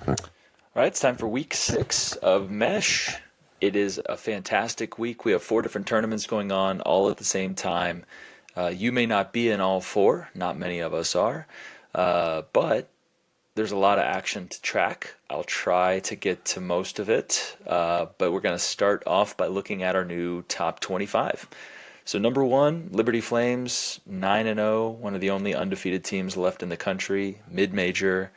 All right, it's time for week 6 of Mesh. It is a fantastic week. We have 4 different tournaments going on all at the same time. You may not be in all 4, not many of us are, but there's a lot of action to track. I'll try to get to most of it, but we're going to start off by looking at our new top 25. So number 1, Liberty Flames, 9-0, one of the only undefeated teams left in the country, mid-major.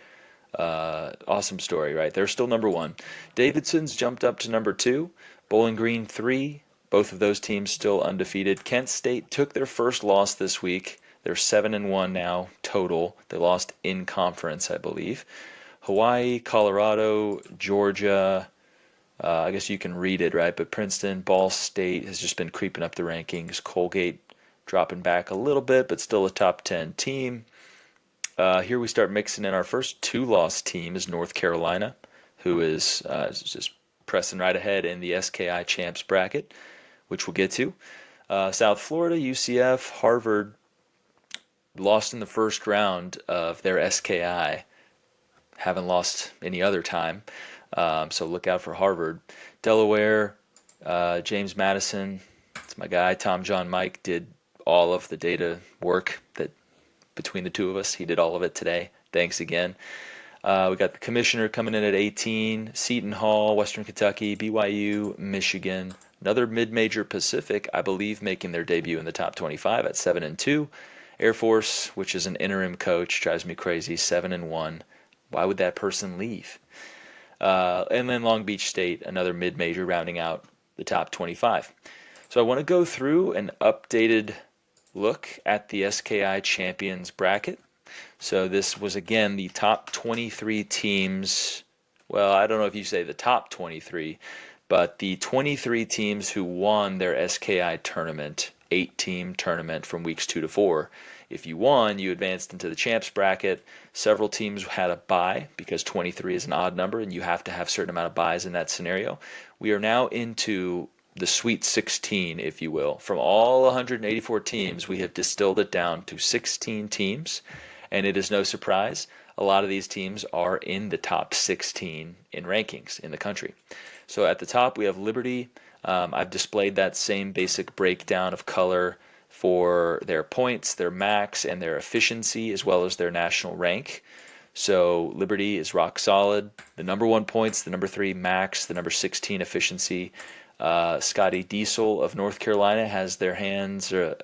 Awesome story, right? They're still number 1. Davidson's jumped up to number 2. Bowling Green 3. Both of those teams still undefeated. Kent State took their first loss this week. They're 7-1 now total. They lost in conference, I believe. Hawaii, Colorado, Georgia. I guess you can read it, right? But Princeton, Ball State has just been creeping up the rankings. Colgate dropping back a little bit, but still a top 10 team. Here we start mixing in our first 2-loss team is North Carolina, who is just pressing right ahead in the SKI champs bracket, which we'll get to. South Florida, UCF, Harvard lost in the first round of their SKI. Haven't lost any other time, so look out for Harvard. Delaware, James Madison, it's my guy. Tom, John, Mike did all of the data work that between the two of us. He did all of it today. Thanks again. We got the commissioner coming in at 18, Seton Hall, Western Kentucky, BYU, Michigan. Another mid-major Pacific, I believe, making their debut in the top 25 at 7-2. Air Force, which is an interim coach, drives me crazy, 7-1. Why would that person leave? And then Long Beach State, another mid-major, rounding out the top 25. So I want to go through an updated look at the SKI Champions bracket. So this was, again, the top 23 teams. Well, I don't know if you say the top 23, but the 23 teams who won their SKI tournament, 8-team tournament from weeks 2 to 4. If you won, you advanced into the champs bracket. Several teams had a bye because 23 is an odd number and you have to have a certain amount of byes in that scenario. We are now into the Sweet 16, if you will. From all 184 teams, we have distilled it down to 16 teams, and it is no surprise, a lot of these teams are in the top 16 in rankings in the country. So at the top, we have Liberty. I've displayed that same basic breakdown of color for their points, their max, and their efficiency, as well as their national rank. So Liberty is rock solid. The number 1 points, the number 3 max, the number 16 efficiency. Scotty Diesel of North Carolina has their hands or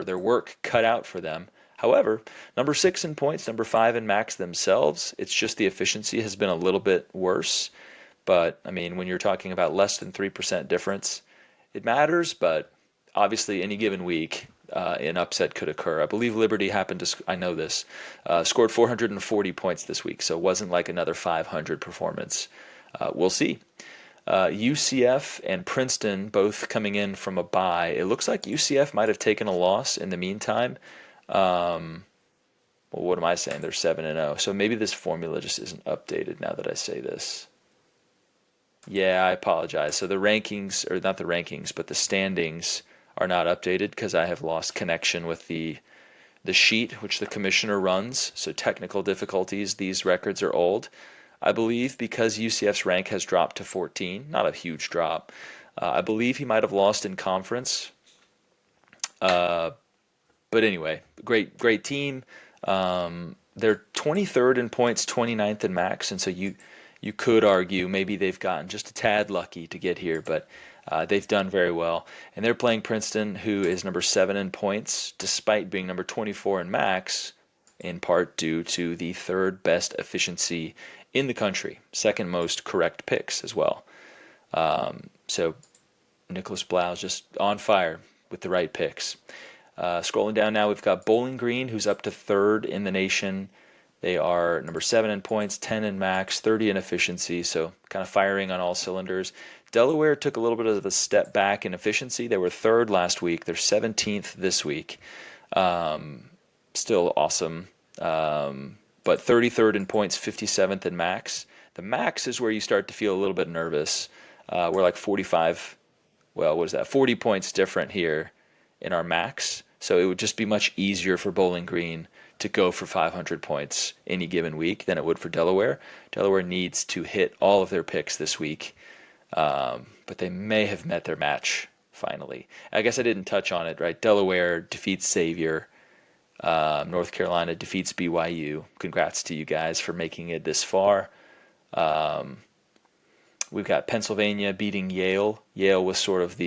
their work cut out for them. However, number 6 in points, number 5 in max themselves, it's just the efficiency has been a little bit worse. But, I mean, when you're talking about less than 3% difference, it matters, but obviously any given week, an upset could occur. I believe Liberty happened to, I know this, scored 440 points this week, so it wasn't like another 500 performance. We'll see. UCF and Princeton both coming in from a bye. It looks like UCF might have taken a loss in the meantime. Well, what am I saying? They're 7-0. So maybe this formula just isn't updated now that I say this. Yeah, I apologize. So the rankings, or not the rankings, but the standings are not updated because I have lost connection with the sheet which the commissioner runs. So technical difficulties, these records are old. I believe because UCF's rank has dropped to 14, not a huge drop. I believe he might have lost in conference. But anyway, great team. They're 23rd in points, 29th in max, and so you could argue maybe they've gotten just a tad lucky to get here, but they've done very well. And they're playing Princeton, who is number 7 in points, despite being number 24 in max, in part due to the 3rd best efficiency in the country, 2nd most correct picks as well. So Nicholas Blau's just on fire with the right picks. Scrolling down now, we've got Bowling Green, who's up to 3rd in the nation. They are number 7 in points, 10 in max, 30 in efficiency, so kind of firing on all cylinders. Delaware took a little bit of a step back in efficiency. They were 3rd last week. They're 17th this week. Still awesome. But 33rd in points, 57th in max. The max is where you start to feel a little bit nervous. We're like 45, well, what is that, 40 points different here in our max. So it would just be much easier for Bowling Green to go for 500 points any given week than it would for Delaware. Delaware needs to hit all of their picks this week, but they may have met their match finally. I guess I didn't touch on it, right? Delaware defeats Xavier. North Carolina defeats BYU. Congrats to you guys for making it this far. We've got Pennsylvania beating Yale. Yale was sort of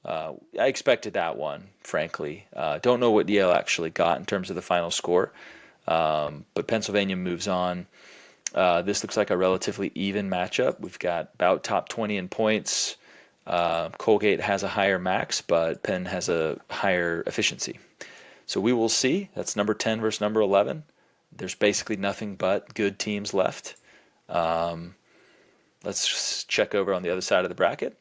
I expected that one, frankly. Don't know what Yale actually got in terms of the final score, but Pennsylvania moves on. This looks like a relatively even matchup. We've got about top 20 in points. Colgate has a higher max, but Penn has a higher efficiency. So we will see. That's number 10 versus number 11. There's basically nothing but good teams left. Let's check over on the other side of the bracket.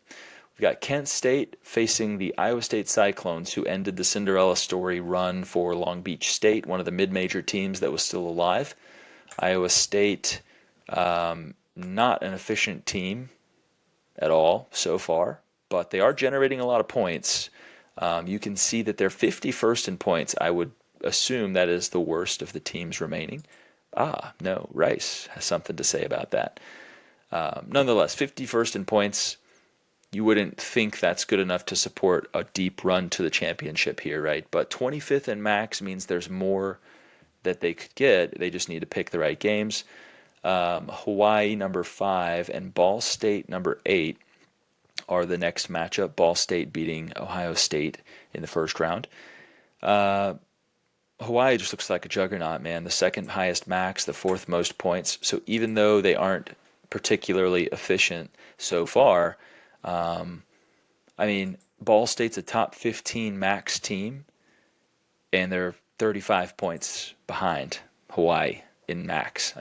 We've got Kent State facing the Iowa State Cyclones, who ended the Cinderella story run for Long Beach State, one of the mid-major teams that was still alive. Iowa State, not an efficient team at all so far, but they are generating a lot of points. You can see that they're 51st in points. I would assume that is the worst of the teams remaining. No, Rice has something to say about that. Nonetheless, 51st in points. You wouldn't think that's good enough to support a deep run to the championship here, right? But 25th in max means there's more that they could get. They just need to pick the right games. Hawaii number 5 and Ball State number 8 are the next matchup. Ball State beating Ohio State in the first round. Hawaii just looks like a juggernaut, man. The second highest max, the fourth most points. So even though they aren't particularly efficient so far, Ball State's a top 15 max team, and they're 35 points behind Hawaii in max.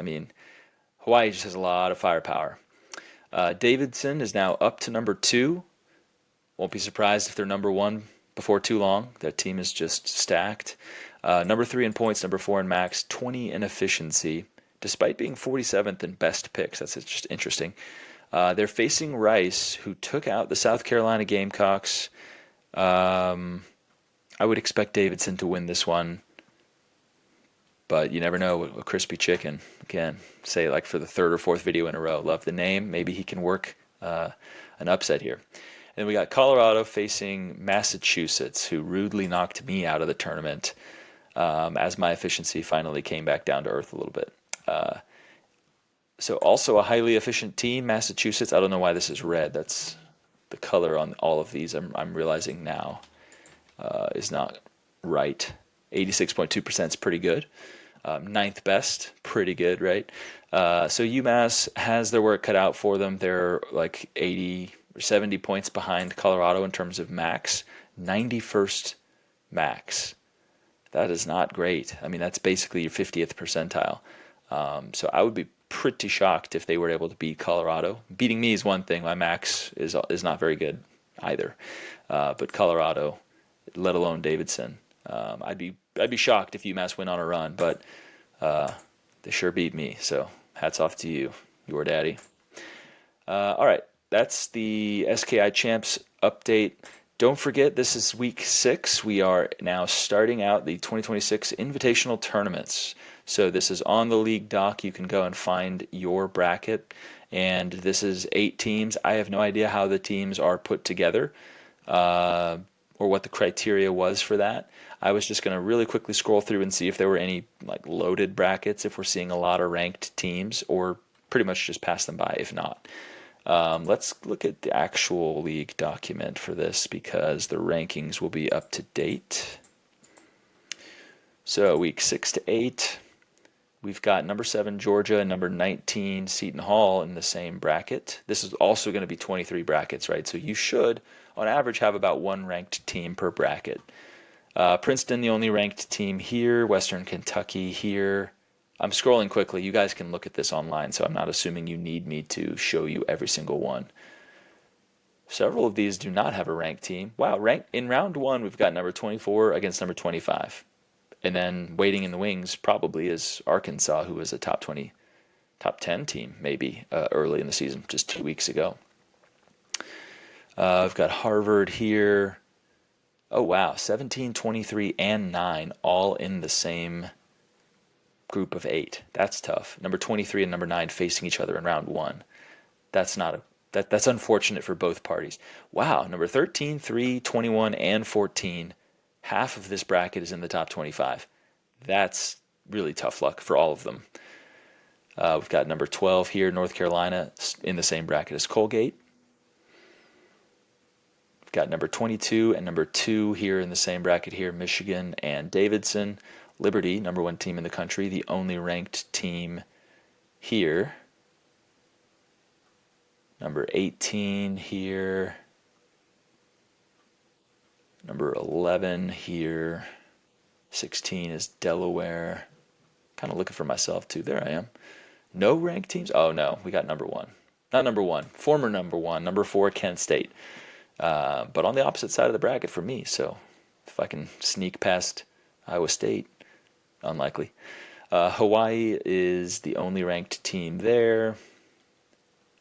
Hawaii just has a lot of firepower. Davidson is now up to number 2. Won't be surprised if they're number 1 before too long. That team is just stacked. Number 3 in points, number 4 in max, 20 in efficiency, despite being 47th in best picks. That's just interesting. They're facing Rice, who took out the South Carolina Gamecocks. I would expect Davidson to win this one, but you never know. A crispy chicken. Again, say like for the third or fourth video in a row. Love the name. Maybe he can work an upset here. And we got Colorado facing Massachusetts, who rudely knocked me out of the tournament as my efficiency finally came back down to earth a little bit. So also a highly efficient team, Massachusetts. I don't know why this is red. That's the color on all of these. I'm realizing now is not right. 86.2% is pretty good. Ninth best, pretty good, right? So UMass has their work cut out for them. They're like 80 or 70 points behind Colorado in terms of max. 91st max. That is not great. That's basically your 50th percentile. So I would be pretty shocked if they were able to beat Colorado. Beating me is one thing. My max is not very good either. But Colorado, let alone Davidson, I'd be shocked if UMass went on a run. But they sure beat me. So hats off to you, your daddy. All right, that's the SKI Champs update. Don't forget, this is week 6. We are now starting out the 2026 Invitational Tournaments. So this is on the league doc. You can go and find your bracket. And this is 8 teams. I have no idea how the teams are put together or what the criteria was for that. I was just going to really quickly scroll through and see if there were any loaded brackets, if we're seeing a lot of ranked teams, or pretty much just pass them by if not. Let's look at the actual league document for this because the rankings will be up to date. So week 6 to 8, we've got number 7 Georgia and number 19 Seton Hall in the same bracket. This is also going to be 23 brackets, right? So you should, on average, have about one ranked team per bracket. Princeton, the only ranked team here. Western Kentucky here. I'm scrolling quickly. You guys can look at this online, so I'm not assuming you need me to show you every single one. Several of these do not have a ranked team. Wow, in round 1, we've got number 24 against number 25. And then waiting in the wings probably is Arkansas, who was a top 10 team maybe early in the season, just 2 weeks ago. I've got Harvard here. Oh, wow. 17, 23, and 9 all in the same group of 8. That's tough. Number 23 and number 9 facing each other in round 1. That's not a that's unfortunate for both parties. Wow, number 13, 3, 21, and 14. Half of this bracket is in the top 25. That's really tough luck for all of them. We've got number 12 here, North Carolina, in the same bracket as Colgate. We've got number 22 and number 2 here in the same bracket here, Michigan and Davidson. Liberty, number 1 team in the country, the only ranked team here. Number 18 here. Number 11 here. 16 is Delaware. Kind of looking for myself too. There I am. No ranked teams? Oh no, we got number 1. Not number 1, former number 1, number 4, Kent State. But on the opposite side of the bracket for me, so if I can sneak past Iowa State, unlikely. Hawaii is the only ranked team there.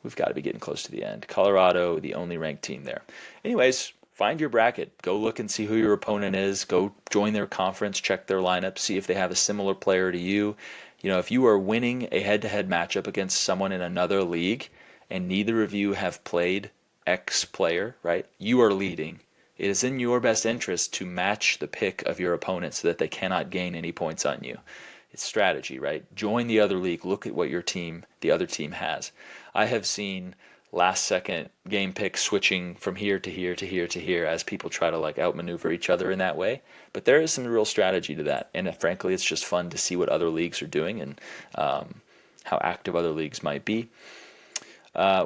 We've got to be getting close to the end. Colorado, the only ranked team there. Anyways, find your bracket. Go look and see who your opponent is. Go join their conference, check their lineup, see if they have a similar player to you. You know, if you are winning a head-to-head matchup against someone in another league and neither of you have played X player, right? You are leading. It is in your best interest to match the pick of your opponent so that they cannot gain any points on you. It's strategy, right? Join the other league. Look at what the other team has. I have seen last second game picks switching from here to here to here to here as people try to like outmaneuver each other in that way. But there is some real strategy to that. And frankly, it's just fun to see what other leagues are doing and how active other leagues might be.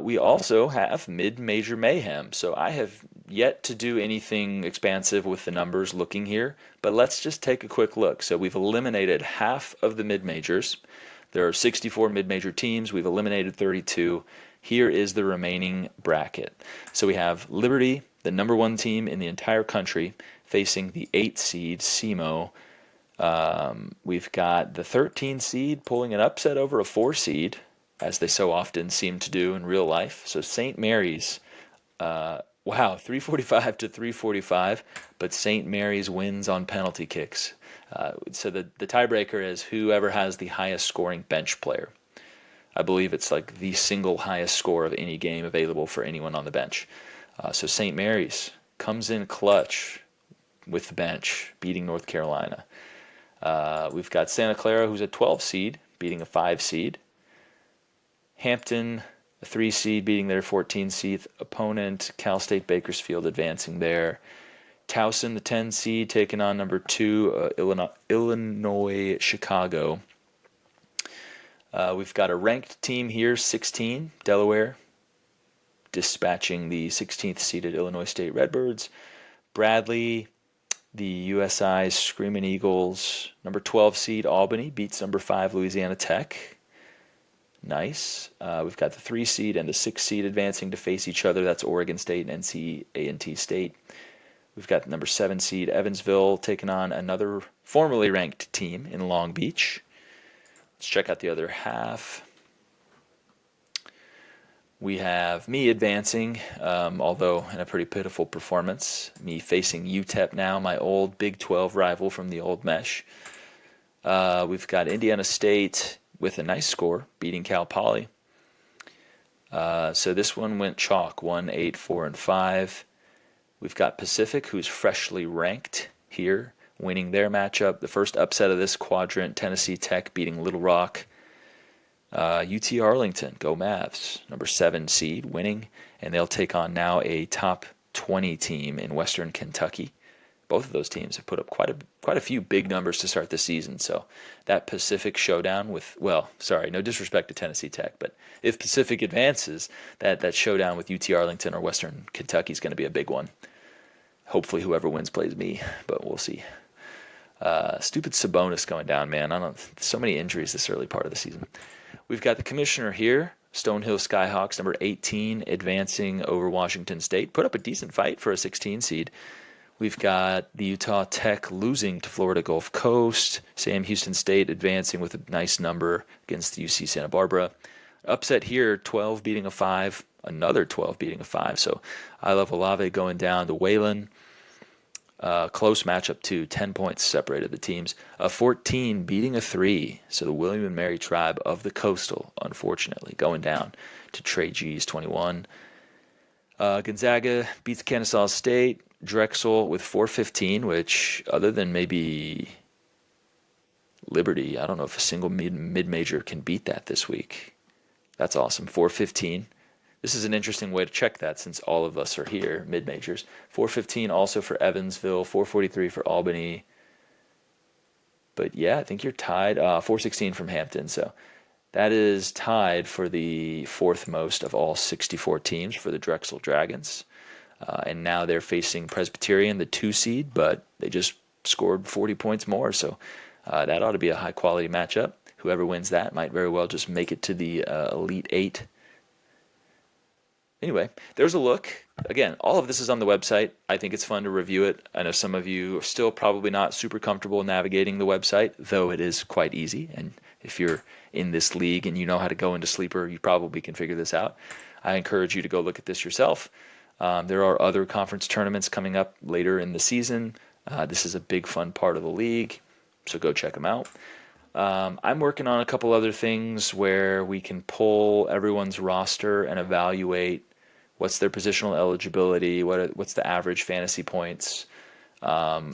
We also have mid-major mayhem. So I have yet to do anything expansive with the numbers looking here, but let's just take a quick look. So we've eliminated half of the mid-majors. There are 64 mid-major teams. We've eliminated 32. Here is the remaining bracket. So we have Liberty, the number 1 team in the entire country, facing the 8 seed SEMO. We've got the 13 seed pulling an upset over a 4 seed, as they so often seem to do in real life. So St. Mary's, wow, 345 to 345, but St. Mary's wins on penalty kicks. So the tiebreaker is whoever has the highest scoring bench player. I believe it's like the single highest score of any game available for anyone on the bench. So St. Mary's comes in clutch with the bench, beating North Carolina. We've got Santa Clara, who's a 12 seed, beating a 5 seed. Hampton, a 3 seed, beating their 14 seed opponent. Cal State Bakersfield advancing there. Towson, the 10 seed, taking on number 2, Illinois Chicago. We've got a ranked team here, 16, Delaware, dispatching the 16th seeded Illinois State Redbirds. Bradley, the USI's Screaming Eagles, number 12 seed Albany, beats number 5 Louisiana Tech. Nice. We've got the 3 seed and the 6 seed advancing to face each other. That's Oregon State and NC-A&T State. We've got number 7 seed Evansville taking on another formerly ranked team in Long Beach. Let's check out the other half. We have me advancing, although in a pretty pitiful performance. Me facing UTEP now, my old Big 12 rival from the old mesh. We've got Indiana State with a nice score, beating Cal Poly. So this one went chalk, 1, 8, 4, and 5. We've got Pacific, who's freshly ranked here, winning their matchup. The first upset of this quadrant, Tennessee Tech beating Little Rock. UT Arlington, go Mavs, number 7 seed, winning, and they'll take on now a top 20 team in Western Kentucky. Both of those teams have put up quite a few big numbers to start the season. So that Pacific showdown with, well, sorry, no disrespect to Tennessee Tech, but if Pacific advances, that showdown with UT Arlington or Western Kentucky is going to be a big one. Hopefully whoever wins plays me, but we'll see. Stupid Sabonis going down, man. So many injuries this early part of the season. We've got the commissioner here, Stonehill Skyhawks, number 18, advancing over Washington State. Put up a decent fight for a 16 seed. We've got the Utah Tech losing to Florida Gulf Coast. Sam Houston State advancing with a nice number against the UC Santa Barbara. Upset here, 12 beating a 5, another 12 beating a 5. So I Love Olave going down to Wayland. Close matchup too. 10 points separated the teams. A 14 beating a 3. So the William and Mary tribe of the Coastal, unfortunately, going down to Trey G's 21. Gonzaga beats Kennesaw State. Drexel with 415, which other than maybe Liberty, I don't know if a single mid-major can beat that this week. That's awesome. 415. This is an interesting way to check that since all of us are here, mid-majors. 415 also for Evansville, 443 for Albany. But yeah, I think you're tied. 416 from Hampton. So that is tied for the fourth most of all 64 teams for the Drexel Dragons. And now they're facing Presbyterian, the 2 seed, but they just scored 40 points more. So that ought to be a high-quality matchup. Whoever wins that might very well just make it to the Elite 8. Anyway, there's a look. Again, all of this is on the website. I think it's fun to review it. I know some of you are still probably not super comfortable navigating the website, though it is quite easy. And if you're in this league and you know how to go into Sleeper, you probably can figure this out. I encourage you to go look at this yourself. There are other conference tournaments coming up later in the season. This is a big fun part of the league, so go check them out. I'm working on a couple other things where we can pull everyone's roster and evaluate what's their positional eligibility, what's the average fantasy points, how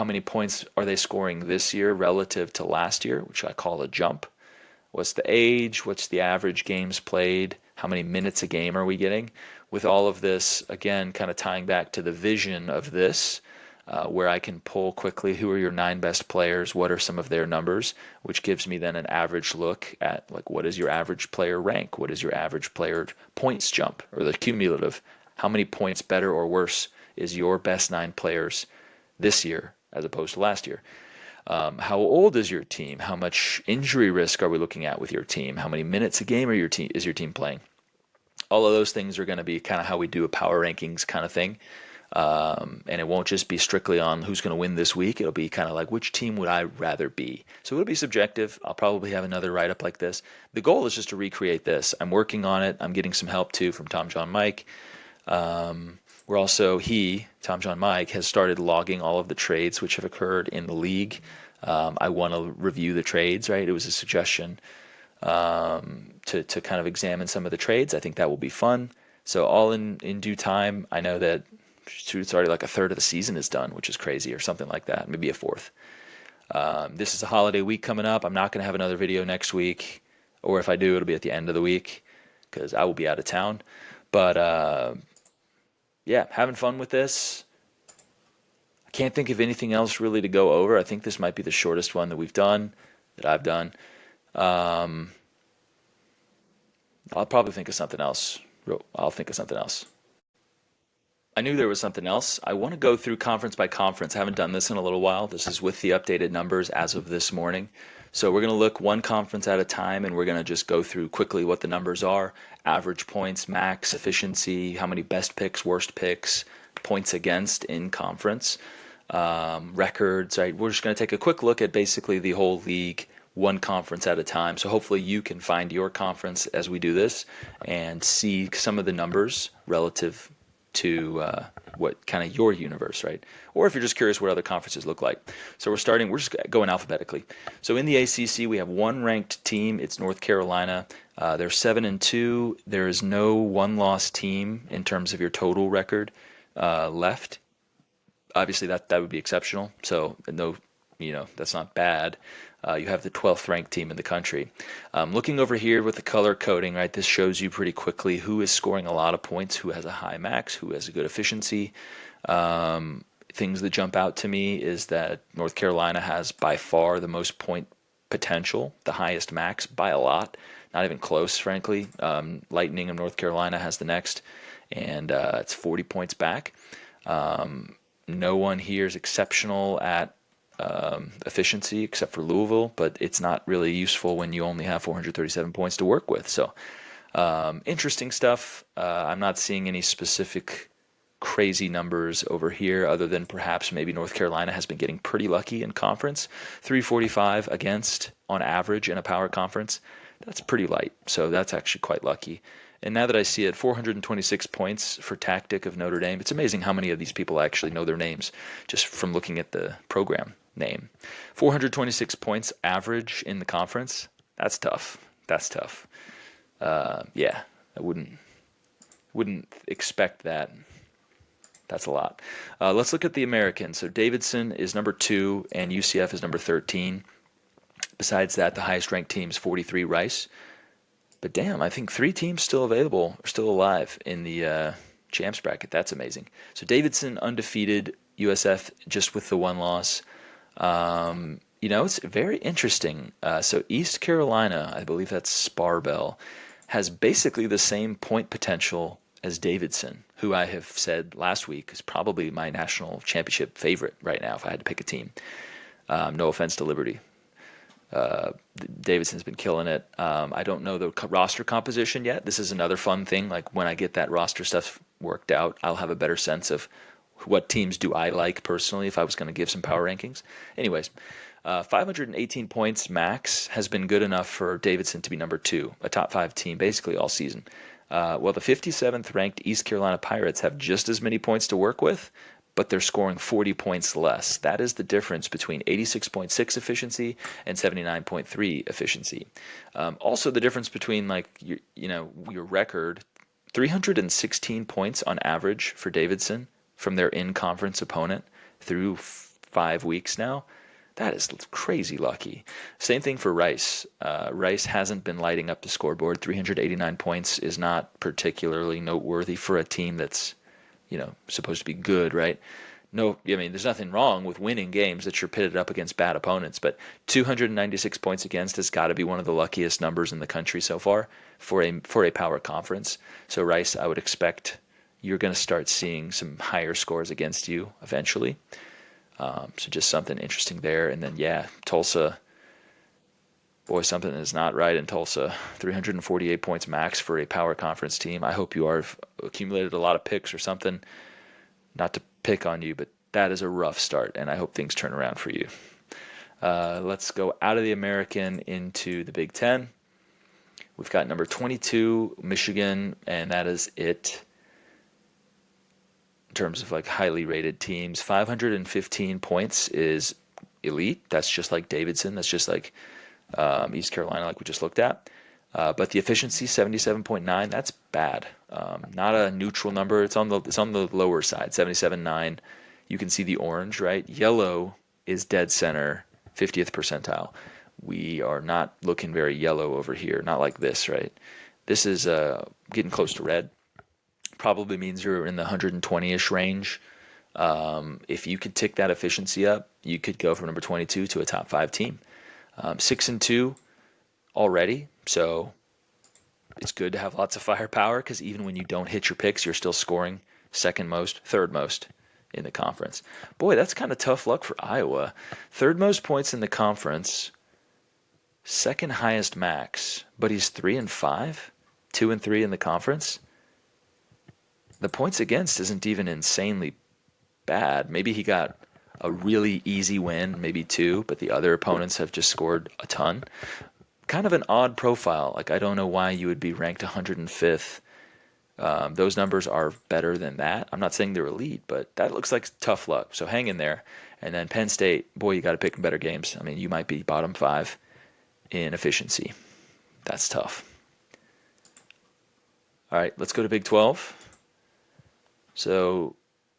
many points are they scoring this year relative to last year, which I call a jump. What's the age, what's the average games played, how many minutes a game are we getting? With all of this, again, kind of tying back to the vision of this, where I can pull quickly who are your 9 best players, what are some of their numbers, which gives me then an average look at like what is your average player rank, what is your average player points jump, or the cumulative, how many points better or worse is your best 9 players this year as opposed to last year. How old is your team? How much injury risk are we looking at with your team? How many minutes a game is your team playing? All of those things are going to be kind of how we do a power rankings kind of thing. And it won't just be strictly on who's going to win this week. It'll be kind of like, which team would I rather be? So it'll be subjective. I'll probably have another write-up like this. The goal is just to recreate this. I'm working on it. I'm getting some help, too, from Tom John Mike. We're also, Tom John Mike, has started logging all of the trades which have occurred in the league. I want to review the trades, right? It was a suggestion to kind of examine some of the trades. I think that will be fun. So all in due time. I know that it's already like a third of the season is done, which is crazy, or something like that, maybe a fourth. This is a holiday week coming up. I'm not going to have another video next week, or if I do, it'll be at the end of the week because I will be out of town. But yeah, having fun with this. I can't think of anything else really to go over. I think this might be the shortest one that I've done. I'll probably think of something else. I knew there was something else. I want to go through conference by conference. I haven't done this in a little while. This is with the updated numbers as of this morning. So we're going to look one conference at a time, and we're going to just go through quickly what the numbers are. Average points, max, efficiency, how many best picks, worst picks, points against in conference, records. Right? We're just going to take a quick look at basically the whole league, one conference at a time. So hopefully you can find your conference as we do this and see some of the numbers relative to what kind of your universe, right? Or if you're just curious what other conferences look like. So we're just going alphabetically. So in the ACC, we have one ranked team. It's North Carolina. They're 7-2. There is no one-loss team in terms of your total record left. Obviously, that would be exceptional. So no, that's not bad. You have the 12th ranked team in the country. Looking over here with the color coding, right, this shows you pretty quickly who is scoring a lot of points, who has a high max, who has a good efficiency. Things that jump out to me is that North Carolina has by far the most point potential, the highest max by a lot. Not even close, frankly. Lightning of North Carolina has the next, and it's 40 points back. No one here is exceptional at efficiency except for Louisville, but it's not really useful when you only have 437 points to work with. So interesting stuff. I'm not seeing any specific crazy numbers over here other than perhaps maybe North Carolina has been getting pretty lucky in conference. 345 against on average in a power conference. That's pretty light. So that's actually quite lucky. And now that I see it, 426 points for Tactic of Notre Dame. It's amazing how many of these people actually know their names just from looking at the program name. 426 points average in the conference. That's tough. That's tough. Yeah, I wouldn't expect that. That's a lot. Let's look at the Americans. So Davidson is number 2 and UCF is number 13. Besides that, the highest ranked team is 43, Rice. But damn, I think 3 teams still available, or still alive in the champs bracket. That's amazing. So Davidson undefeated, USF just with the 1 loss. It's very interesting. So East Carolina, I believe that's Sparbell, has basically the same point potential as Davidson, who I have said last week is probably my national championship favorite right now if I had to pick a team. No offense to Liberty. Davidson's been killing it. I don't know the roster composition yet. This is another fun thing. Like when I get that roster stuff worked out, I'll have a better sense of what teams do I like personally if I was going to give some power rankings. Anyways, 518 points max has been good enough for Davidson to be number 2, a top 5 team basically all season. Well, the 57th ranked East Carolina Pirates have just as many points to work with, but they're scoring 40 points less. That is the difference between 86.6 efficiency and 79.3 efficiency. Also, the difference between your record, 316 points on average for Davidson from their in-conference opponent through 5 weeks now. That is crazy lucky. Same thing for Rice. Rice hasn't been lighting up the scoreboard. 389 points is not particularly noteworthy for a team that's, supposed to be good, right? No, I mean, there's nothing wrong with winning games that you're pitted up against bad opponents, but 296 points against has got to be one of the luckiest numbers in the country so far for a power conference. So Rice, I would expect you're going to start seeing some higher scores against you eventually. So just something interesting there. And then, Tulsa, boy, something is not right in Tulsa. 348 points max for a power conference team. I hope you have accumulated a lot of picks or something. Not to pick on you, but that is a rough start, and I hope things turn around for you. Let's go out of the American into the Big Ten. We've got number 22, Michigan, and that is it. In terms of highly rated teams, 515 points is elite. That's just like Davidson. That's just like East Carolina, like we just looked at. But the efficiency, 77.9, that's bad. Not a neutral number. It's on the lower side, 77.9. You can see the orange, right? Yellow is dead center, 50th percentile. We are not looking very yellow over here. Not like this, right? This is getting close to red. Probably means you're in the 120-ish range. If you could tick that efficiency up, you could go from number 22 to a top 5 team. 6-2 already, so it's good to have lots of firepower because even when you don't hit your picks, you're still scoring second most, third most in the conference. Boy, that's kind of tough luck for Iowa. Third most points in the conference, second highest max, but he's 3-5, 2-3 in the conference. The points against isn't even insanely bad. Maybe he got a really easy win, maybe 2, but the other opponents have just scored a ton. Kind of an odd profile. I don't know why you would be ranked 105th. Those numbers are better than that. I'm not saying they're elite, but that looks like tough luck. So hang in there. And then Penn State, boy, you got to pick better games. I mean, you might be bottom 5 in efficiency. That's tough. All right, let's go to Big 12. So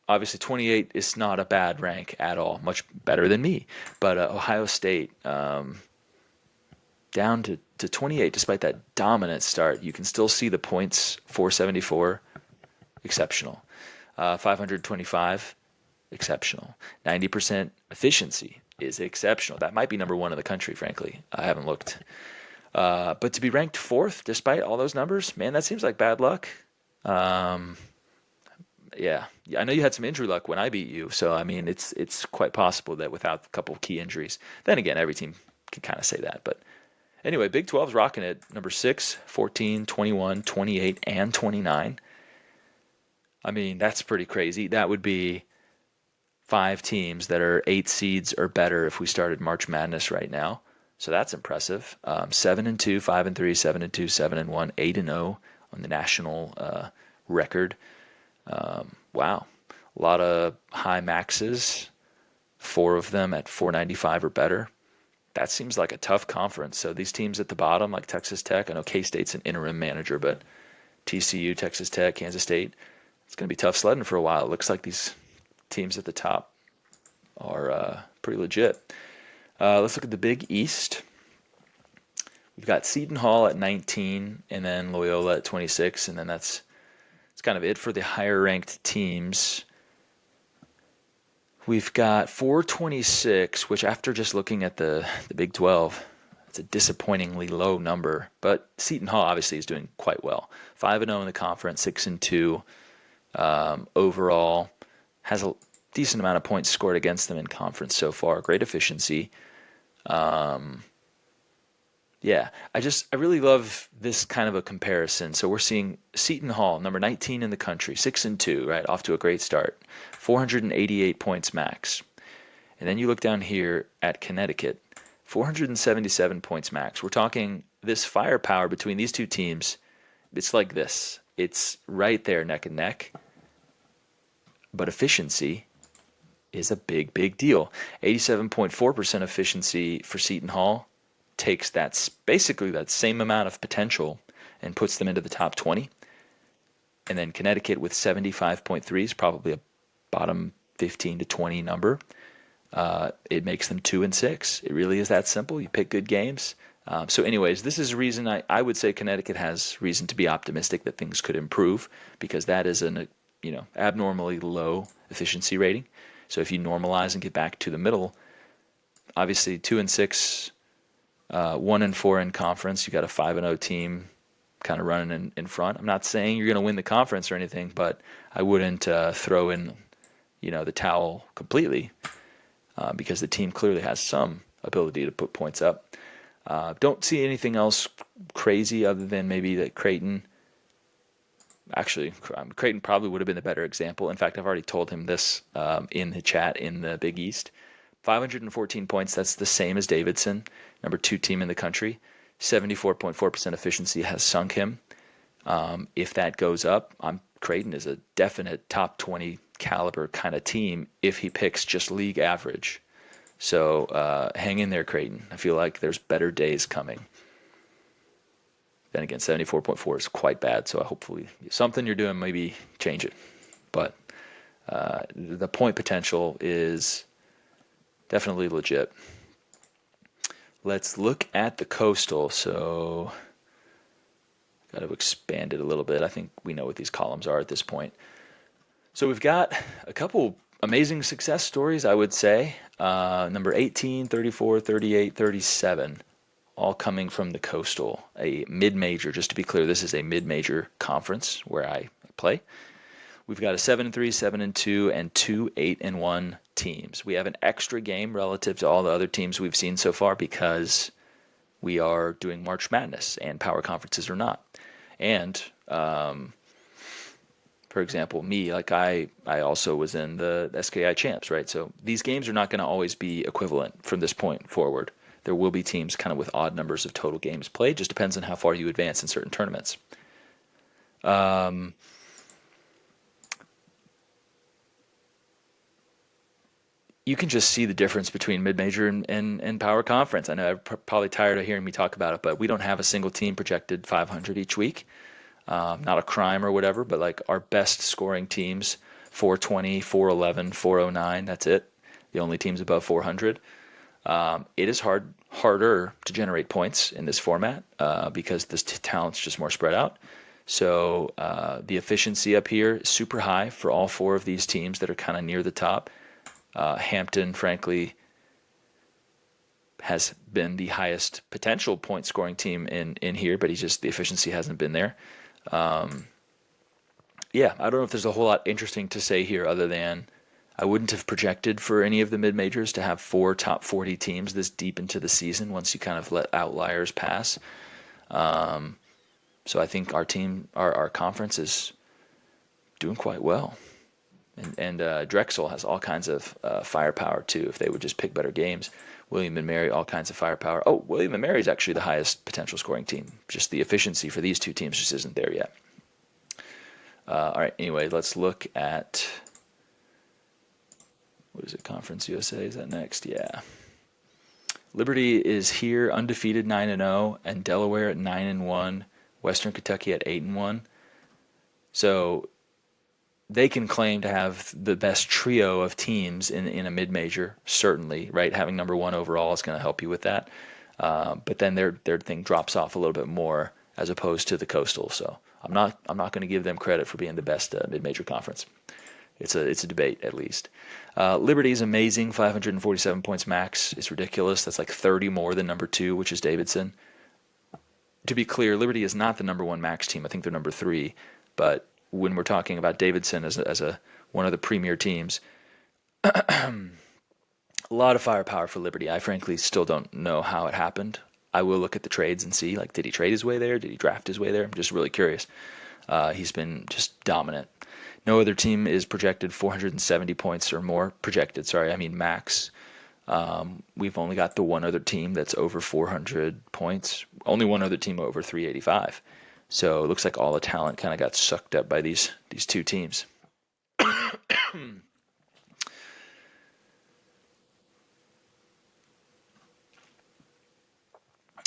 obviously 28 is not a bad rank at all, much better than me. But Ohio State down to 28 despite that dominant start. You can still see the points, 474, exceptional. 525, exceptional. 90% efficiency is exceptional. That might be number 1 in the country, frankly. I haven't looked. But to be ranked 4th despite all those numbers, man, that seems like bad luck. Yeah, I know you had some injury luck when I beat you, so I mean it's quite possible that without a couple key injuries, then again every team can kind of say that. But anyway, Big 12's rocking it. Number 6, 14, 21, 28, and 29. I mean that's pretty crazy. That would be 5 teams that are 8 seeds or better if we started March Madness right now. So that's impressive. 7-2, 5-3, 7-2, 7-1, 8-0. on the national record. Wow, a lot of high maxes, 4 of them at 495 or better. That seems like a tough conference. So these teams at the bottom, like Texas Tech, I know K-State's an interim manager, but TCU, Texas Tech, Kansas State, it's going to be tough sledding for a while. It looks like these teams at the top are pretty legit. Let's look at the Big East. We've got Seton Hall at 19, and then Loyola at 26, and then that's kind of it for the higher ranked teams. We've got 426, which after just looking at the Big 12, it's a disappointingly low number. But Seton Hall obviously is doing quite well. 5-0 in the conference, 6-2 overall. Has a decent amount of points scored against them in conference so far. Great efficiency. Yeah, I really love this kind of a comparison. So we're seeing Seton Hall, number 19 in the country, 6-2, right, off to a great start, 488 points max. And then you look down here at Connecticut, 477 points max. We're talking this firepower between these two teams. It's like this. It's right there, neck and neck. But efficiency is a big, big deal. 87.4% efficiency for Seton Hall takes basically that same amount of potential and puts them into the top 20. And then Connecticut with 75.3 is probably a bottom 15 to 20 number. It makes them 2-6. It really is that simple. You pick good games. So anyways, this is a reason I would say Connecticut has reason to be optimistic that things could improve, because that is an abnormally low efficiency rating. So if you normalize and get back to the middle, obviously 2-6, 1-4 in conference, you got a 5-0 team kind of running in front. I'm not saying you're going to win the conference or anything, but I wouldn't throw in the towel completely, because the team clearly has some ability to put points up. Don't see anything else crazy other than maybe that Creighton. Actually, Creighton probably would have been the better example. In fact, I've already told him this in the chat in the Big East. 514 points, that's the same as Davidson, number 2 team in the country. 74.4% efficiency has sunk him. If that goes up, Creighton is a definite top 20 caliber kind of team if he picks just league average. So hang in there, Creighton. I feel like there's better days coming. Then again, 74.4 is quite bad, so hopefully something you're doing, maybe change it. But the point potential is definitely legit. Let's look at the Coastal. So got to expand it a little bit. I think we know what these columns are at this point. So we've got a couple amazing success stories, I would say. Number 18, 34, 38, 37, all coming from the Coastal, a mid-major. Just to be clear, this is a mid-major conference where I play. We've got a 7-3, 7-2, and 2 8-1 teams. We have an extra game relative to all the other teams we've seen so far because we are doing March Madness and power conferences are not. And for example, me, like I also was in the SKI champs, right? So these games are not going to always be equivalent from this point forward. There will be teams kind of with odd numbers of total games played. Just depends on how far you advance in certain tournaments. You can just see the difference between mid-major and power conference. I know I'm probably tired of hearing me talk about it, but we don't have a single team projected 500 each week. Not a crime or whatever, but like our best scoring teams, 420, 411, 409, that's it. The only teams above 400. It is harder to generate points in this format because this talent's just more spread out. So the efficiency up here is super high for all 4 of these teams that are kind of near the top. Hampton, frankly, has been the highest potential point scoring team in here, but the efficiency hasn't been there. Yeah, I don't know if there's a whole lot interesting to say here other than I wouldn't have projected for any of the mid-majors to have 4 top 40 teams this deep into the season once you kind of let outliers pass. So I think our conference is doing quite well. And Drexel has all kinds of firepower too. If they would just pick better games, William and Mary, all kinds of firepower. Oh, William and Mary is actually the highest potential scoring team. Just the efficiency for these two teams just isn't there yet. All right. Anyway, let's look at what is it? Conference USA is that next? Yeah. Liberty is here, undefeated 9-0, and Delaware at 9-1, Western Kentucky at 8-1. So they can claim to have the best trio of teams in a mid-major, certainly, right? Having number one overall is going to help you with that. But then their thing drops off a little bit more as opposed to the Coastal. So I'm not going to give them credit for being the best mid-major conference. It's a debate at least. Liberty is amazing, 547 points max. It's ridiculous. That's like 30 more than number 2, which is Davidson. To be clear, Liberty is not the number 1 max team. I think they're number 3. But when we're talking about Davidson as one of the premier teams, a lot of firepower for Liberty. I frankly still don't know how it happened. I will look at the trades and see, like, did he trade his way there? Did he draft his way there? I'm just really curious. He's been just dominant. No other team is projected 470 points or more. Projected, sorry, I mean max. We've only got the one other team that's over 400 points. Only one other team over 385. So it looks like all the talent kind of got sucked up by these two teams.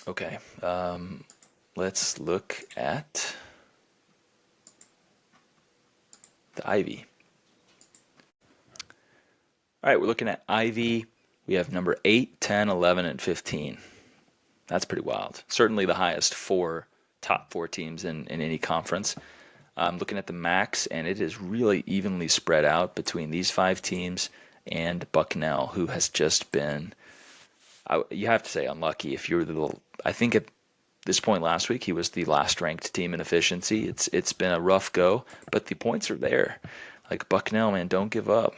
Okay, let's look at the Ivy. All right, we're looking at Ivy. We have number 8, 10, 11, and 15. That's pretty wild. Certainly the highest top four teams in any conference. I'm looking at the max, and it is really evenly spread out between these 5 teams and Bucknell, who has just been, you have to say, unlucky. If you're I think at this point last week, he was the last ranked team in efficiency. It's been a rough go, but the points are there. Like Bucknell, man, don't give up.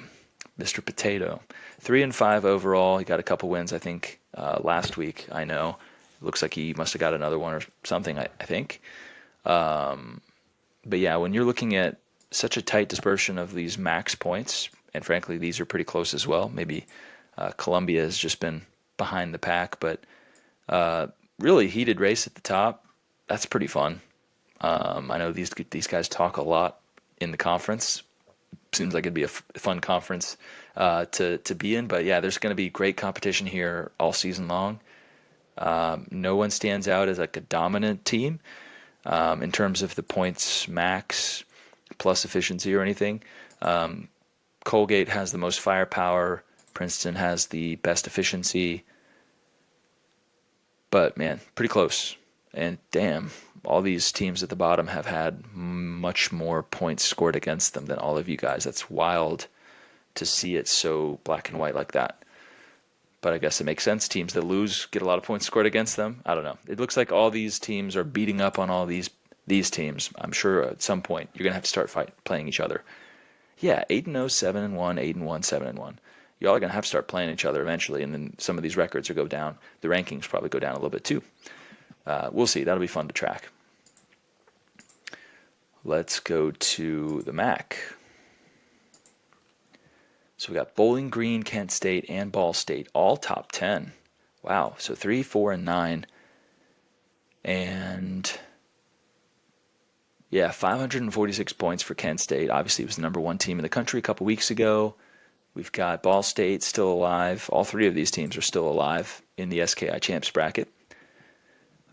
Mr. Potato. 3-5 overall. He got a couple wins, I think, last week. I know. It looks like he must have got another one or something, I think. But yeah, when you're looking at such a tight dispersion of these max points, and frankly, these are pretty close as well. Maybe Columbia has just been behind the pack, but really heated race at the top. That's pretty fun. I know these guys talk a lot in the conference. Seems like it'd be a fun conference to be in. But yeah, there's going to be great competition here all season long. No one stands out as like a dominant team in terms of the points max plus efficiency or anything. Colgate has the most firepower. Princeton has the best efficiency. But man, pretty close. And damn, all these teams at the bottom have had much more points scored against them than all of you guys. That's wild to see it so black and white like that. But I guess it makes sense. Teams that lose get a lot of points scored against them. I don't know. It looks like all these teams are beating up on all these teams. I'm sure at some point you're going to have to start playing each other. Yeah, 8-0, 7-1, 8-1, 7-1. Y'all are going to have to start playing each other eventually, and then some of these records will go down. The rankings probably go down a little bit too. We'll see. That'll be fun to track. Let's go to the MAC. So we got Bowling Green, Kent State, and Ball State, all top 10. Wow. So 3, 4, and 9. And yeah, 546 points for Kent State. Obviously, it was the number 1 team in the country a couple weeks ago. We've got Ball State still alive. All 3 of these teams are still alive in the SKI Champs bracket.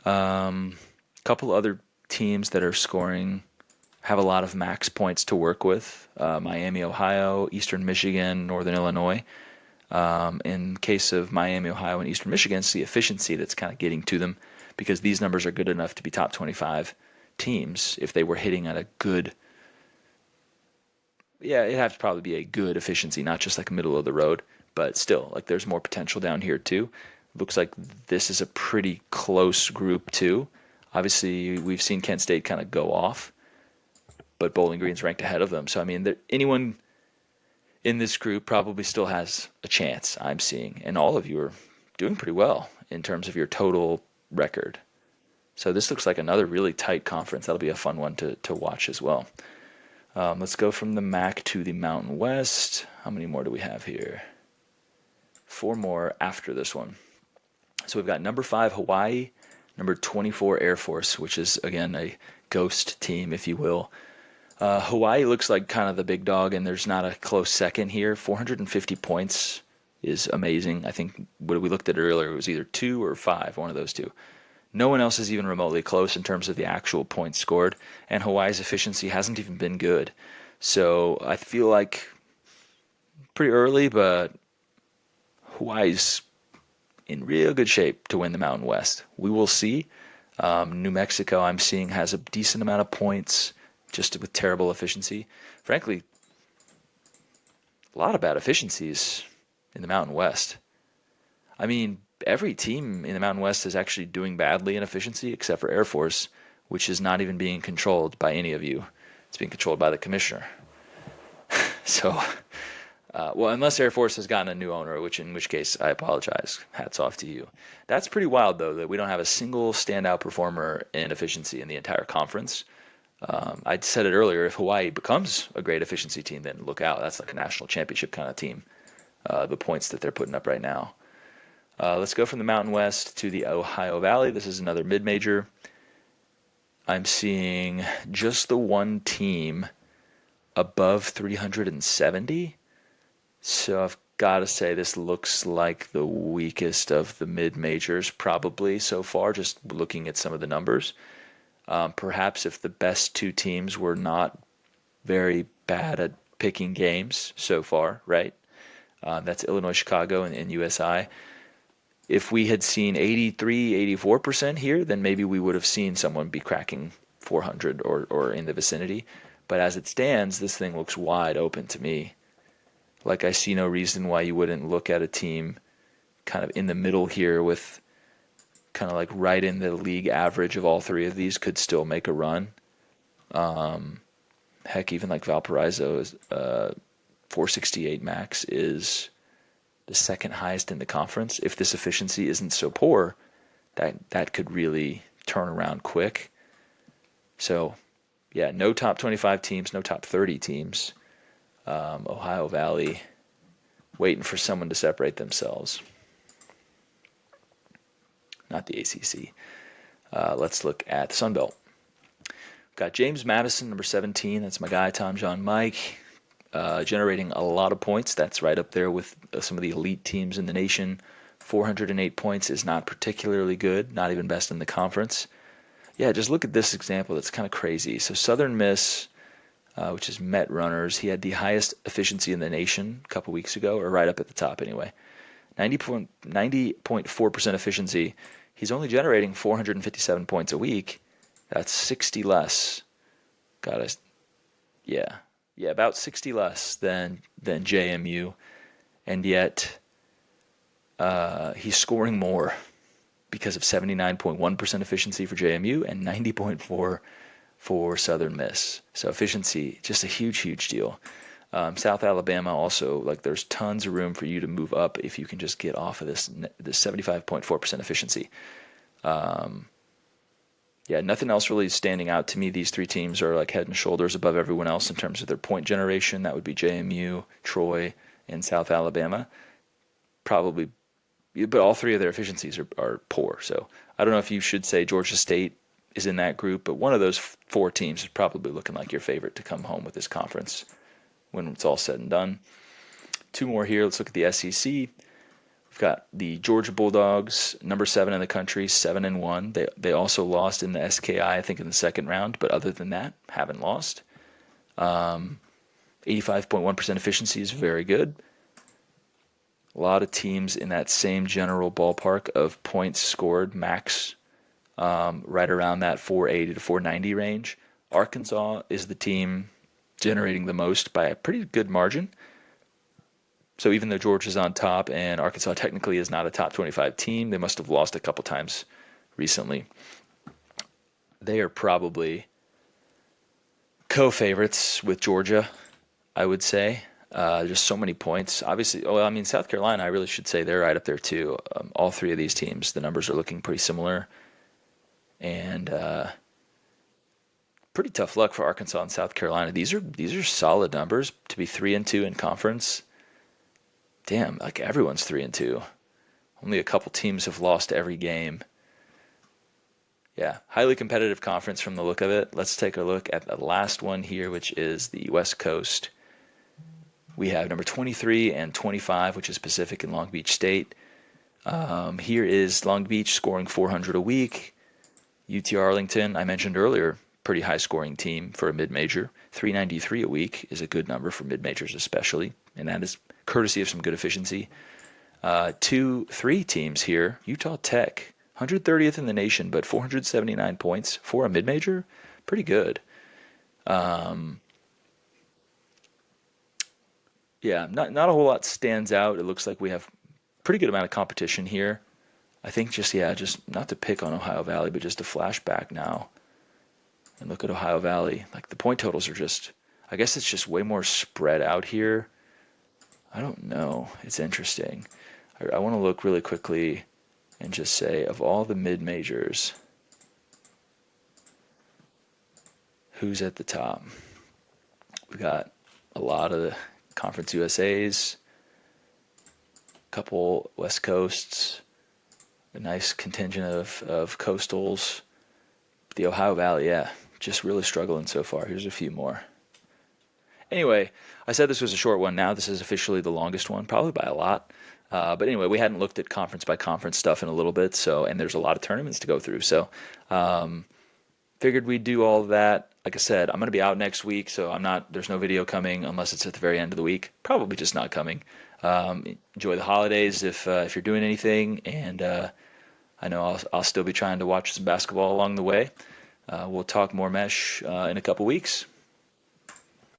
Couple other teams that are scoring have a lot of max points to work with. Miami, Ohio, Eastern Michigan, Northern Illinois. In case of Miami, Ohio, and Eastern Michigan, it's the efficiency that's kind of getting to them because these numbers are good enough to be top 25 teams if they were hitting at a good, yeah, it'd have to probably be a good efficiency, not just like middle of the road, but still, like there's more potential down here too. Looks like this is a pretty close group too. Obviously, we've seen Kent State kind of go off, but Bowling Green's ranked ahead of them. So, I mean, anyone in this group probably still has a chance, I'm seeing. And all of you are doing pretty well in terms of your total record. So this looks like another really tight conference. That'll be a fun one to watch as well. Let's go from the MAC to the Mountain West. How many more do we have here? 4 more after this one. So we've got number 5, Hawaii, number 24, Air Force, which is, again, a ghost team, if you will. Hawaii looks like kind of the big dog, and there's not a close second here. 450 points is amazing. I think when we looked at it earlier, it was either 2 or 5, one of those two. No one else is even remotely close in terms of the actual points scored, and Hawaii's efficiency hasn't even been good. So I feel like pretty early, but Hawaii's in real good shape to win the Mountain West. We will see. New Mexico, I'm seeing, has a decent amount of points, just with terrible efficiency. Frankly, a lot of bad efficiencies in the Mountain West. I mean, every team in the Mountain West is actually doing badly in efficiency except for Air Force, which is not even being controlled by any of you. It's being controlled by the commissioner. So, well, unless Air Force has gotten a new owner, in which case I apologize. Hats off to you. That's pretty wild, though, that we don't have a single standout performer in efficiency in the entire conference. I said it earlier, if Hawaii becomes a great efficiency team, then look out. That's like a national championship kind of team, the points that they're putting up right now. Let's go from the Mountain West to the Ohio Valley. This is another mid-major. I'm seeing just the one team above 370. So I've got to say this looks like the weakest of the mid-majors probably so far, just looking at some of the numbers. Perhaps if the best two teams were not very bad at picking games so far, right? That's Illinois, Chicago, and USI. If we had seen 83, 84% here, then maybe we would have seen someone be cracking 400 or in the vicinity. But as it stands, this thing looks wide open to me. Like, I see no reason why you wouldn't look at a team kind of in the middle here with kind of like right in the league average of all three of these could still make a run. Heck, even like Valparaiso is 468 max is the second highest in the conference. If this efficiency isn't so poor, that could really turn around quick. So, yeah, no top 25 teams, no top 30 teams. Ohio Valley waiting for someone to separate themselves. Not the ACC. Let's look at the Sun Belt. Got James Madison, number 17. That's my guy, Tom, John, Mike. Generating a lot of points. That's right up there with some of the elite teams in the nation. 408 points is not particularly good, not even best in the conference. Yeah, just look at this example. That's kind of crazy. So Southern Miss, which is Met Runners, he had the highest efficiency in the nation a couple weeks ago, or right up at the top anyway. 90.4% efficiency. He's only generating 457 points a week. That's 60 less. Yeah, about 60 less than JMU, and yet he's scoring more because of 79.1% efficiency for JMU and 90.4 for Southern Miss. So efficiency, just a huge deal. South Alabama also, like, there's tons of room for you to move up if you can just get off of this 75.4% efficiency. Yeah, nothing else really standing out to me. These three teams are like head and shoulders above everyone else in terms of their point generation. That would be JMU, Troy, and South Alabama. Probably, but all three of their efficiencies are poor. So I don't know if you should say Georgia State is in that group, but one of those four teams is probably looking like your favorite to come home with this conference when it's all said and done. Two more here. Let's look at the SEC. We've got the Georgia Bulldogs, number 7 in the country, 7-1. They also lost in the SKI, I think, in the second round, but other than that, haven't lost. 85.1% efficiency is very good. A lot of teams in that same general ballpark of points scored max, right around that 480 to 490 range. Arkansas is the team generating the most by a pretty good margin. So even though Georgia's on top and Arkansas technically is not a top 25 team, they must have lost a couple times recently. They are probably co-favorites with Georgia, I would say. Just so many points. Obviously, South Carolina, I really should say they're right up there too. All three of these teams, the numbers are looking pretty similar. And pretty tough luck for Arkansas and South Carolina. These are solid numbers to be 3-2 in conference. Damn, like everyone's 3-2. Only a couple teams have lost every game. Yeah, highly competitive conference from the look of it. Let's take a look at the last one here, which is the West Coast. We have number 23 and 25, which is Pacific and Long Beach State. Here is Long Beach scoring 400 a week. UT Arlington, I mentioned earlier, pretty high scoring team for a mid-major. 393 a week is a good number for mid-majors especially, and that is courtesy of some good efficiency. 3 teams here. Utah Tech, 130th in the nation, but 479 points for a mid-major. Pretty good. Yeah, not a whole lot stands out. It looks like we have pretty good amount of competition here. I think just not to pick on Ohio Valley, but just to flash back now and look at Ohio Valley. Like the point totals are just, I guess it's just way more spread out here. I don't know. It's interesting. I want to look really quickly and just say, of all the mid-majors, who's at the top? We got a lot of the Conference USAs, a couple West Coasts, a nice contingent of Coastals. The Ohio Valley, yeah, just really struggling so far. Here's a few more. Anyway, I said this was a short one. Now this is officially the longest one, probably by a lot. But anyway, we hadn't looked at conference by conference stuff in a little bit, and there's a lot of tournaments to go through. So figured we'd do all of that. Like I said, I'm going to be out next week, so there's no video coming unless it's at the very end of the week. Probably just not coming. Enjoy the holidays if you're doing anything, and I know I'll still be trying to watch some basketball along the way. We'll talk more mesh in a couple weeks.